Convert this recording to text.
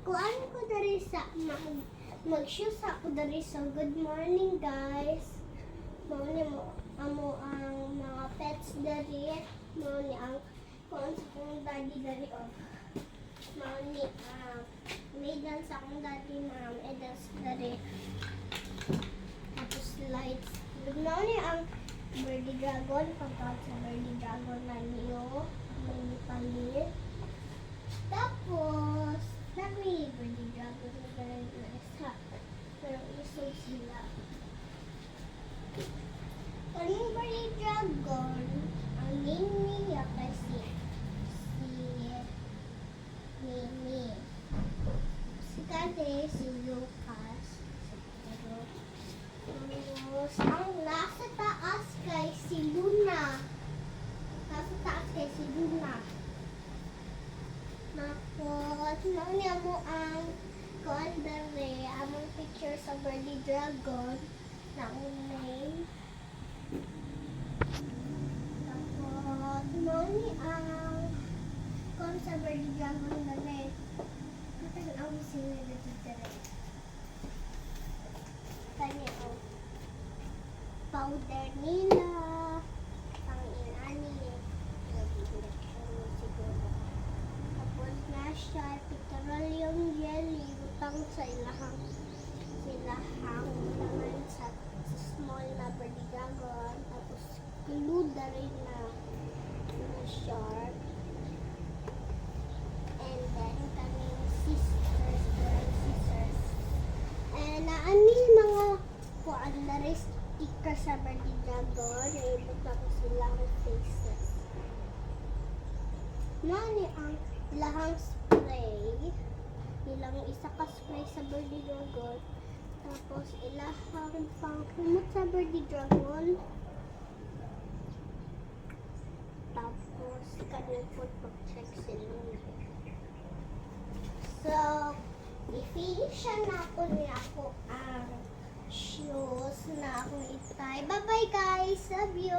kuan ko dari sa mag-shoes ako dari sa good morning guys. Mao ni mo amo ang mga pets dari. Mao ni ang kuan sa akong daddy dari oh. Mao ni maiden sa akong daddy na medals dari. Tapos lights. Mao ni ang birdie dragon pagkat sa birdie dragon na niyo may palit. Tapos nagmi birdie dragon na ganun na isa. Pero isog sila. Kaning birdie dragon, ang name niya kasi Mimi. Si Kade, si Lucas. Tapos, ang nasa taas kay si Luna. Nasa taas kay si Luna. Tapos, niya mo ang kuandare, among picture sa birdie dragon na name. Tapos, ni ang kuan sa birdie dragon na name. Kapag ang sila dito dire. Kanya ang powder nila. Ang inani. Siguro. Tapos na siya, petroleum jelly, butang sa ilahang naman sa small na birdie dragon. Tapos kiluda rin na shark. And then kaming scissors. And naani mga kuan na rin sticker sa birdie dragon. Butang silang faces. Nani ang ilahang spray. Ilang isa ka spray sa birdie dragon. Tapos ilahang pangkumot sa birdie dragon. Tapos kanil po pag-check sila. So, i-finish na ako niya ako ang shoes na akong itay. Bye-bye guys! Love you!